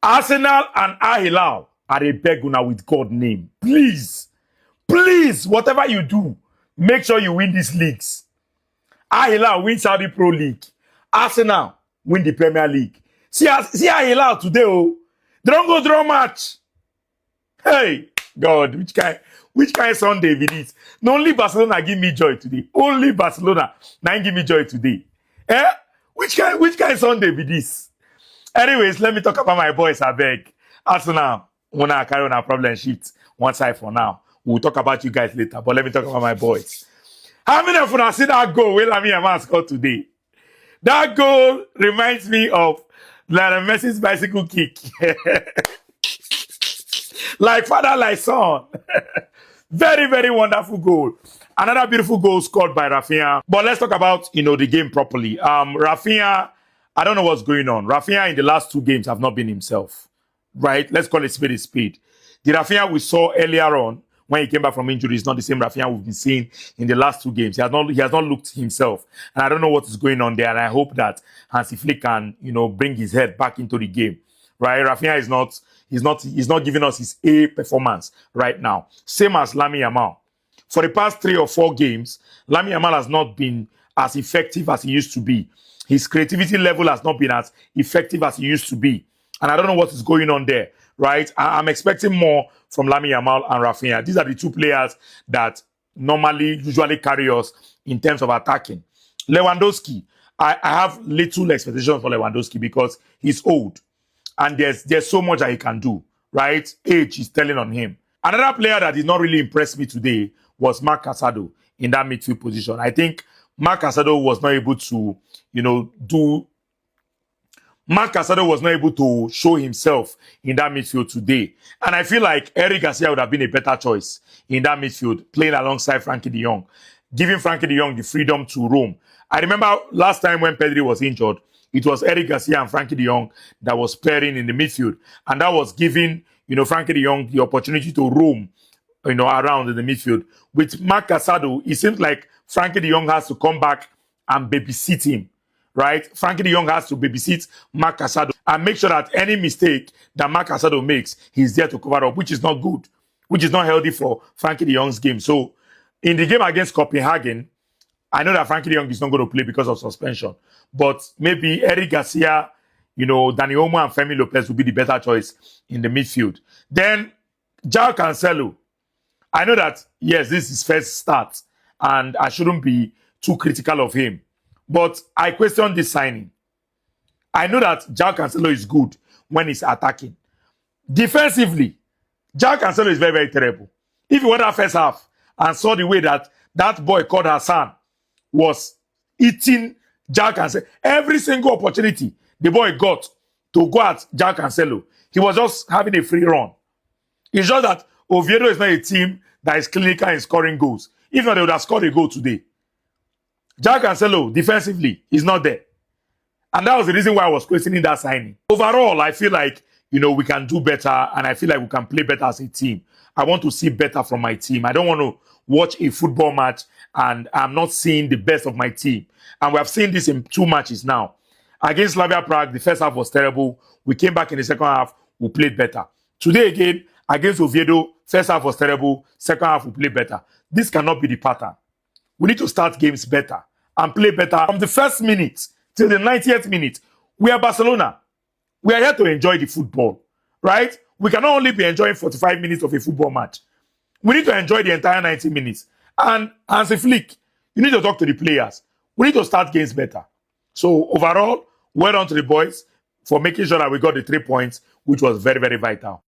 Arsenal and Hilal are a beggar with God name. Please, please, whatever you do, make sure you win these leagues. Hilal win Saudi Pro League. Arsenal win the Premier League. See Hilal today, oh. They don't go draw match. Hey, God, which kind Sunday it is? Not only Barcelona give me joy today. Only Barcelona now give me joy today. Eh? Which kind Sunday it is? Anyways, let me talk about my boys, I beg. Arsenal, wanna carry on a problem sheet one side for now. We'll talk about you guys later, but let me talk about my boys. How many of you have seen that goal where Lamine Yamal scored today? That goal reminds me of Lionel Messi's bicycle kick. Like father, like son. Very, very wonderful goal. Another beautiful goal scored by Rafinha. But let's talk about, the game properly. Rafinha, I don't know what's going on. Rafinha in the last 2 games have not been himself. Right? Let's call it spade a spade. The Rafinha we saw earlier on, when he came back from injury, is not the same Rafinha we've been seeing in the last 2 games. He has not looked himself. And I don't know what is going on there. And I hope that Hansi Flick can, bring his head back into the game. Right? Rafinha is not giving us his A performance right now. Same as Lamine Yamal. For the past 3 or 4 games, Lamine Yamal has not been as effective as he used to be. His creativity level has not been as effective as he used to be. And I don't know what is going on there, right? I'm expecting more from Lamine Yamal and Rafinha. These are the 2 players that usually carry us in terms of attacking. Lewandowski, I have little expectations for Lewandowski because he's old. And there's so much that he can do, right? Age is telling on him. Another player that did not really impress me today was Marc Casado in that midfield position. I think Marc Casado was not able to, Marc Casado was not able to show himself in that midfield today. And I feel like Eric Garcia would have been a better choice in that midfield, playing alongside Frankie de Jong, giving Frankie de Jong the freedom to roam. I remember last time when Pedri was injured, it was Eric Garcia and Frankie de Jong that was pairing in the midfield. And that was giving, Frankie de Jong the opportunity to roam, around in the midfield. With Marc Casado, it seems like Frankie de Jong has to come back and babysit him, right? Frankie de Jong has to babysit Marc Casado and make sure that any mistake that Marc Casado makes, he's there to cover up, which is not good, which is not healthy for Frankie de Jong's game. So in the game against Copenhagen, I know that Frankie de Jong is not going to play because of suspension, but maybe Eric Garcia, Dani Olmo and Femi Lopez will be the better choice in the midfield. Then, João Cancelo. I know that, yes, this is his first start, and I shouldn't be too critical of him. But I question this signing. I know that João Cancelo is good when he's attacking. Defensively, João Cancelo is very, very terrible. If you went that first half and saw the way that boy called Hassan was eating João Cancelo, every single opportunity the boy got to go at João Cancelo, he was just having a free run. It's just that Oviedo is not a team that is clinical in scoring goals. If not, they would have scored a goal today. João Cancelo, defensively, is not there. And that was the reason why I was questioning that signing. Overall, I feel like, we can do better, and I feel like we can play better as a team. I want to see better from my team. I don't want to watch a football match and I'm not seeing the best of my team. And we have seen this in 2 matches now. Against Slavia Prague, the first half was terrible. We came back in the second half, we played better. Today again, against Oviedo, first half was terrible, second half we played better. This cannot be the pattern. We need to start games better and play better. From the first minute till the 90th minute, we are Barcelona. We are here to enjoy the football, right? We cannot only be enjoying 45 minutes of a football match. We need to enjoy the entire 90 minutes. And as a Flick, you need to talk to the players. We need to start games better. So overall, well done to the boys for making sure that we got the 3 points, which was very, very vital.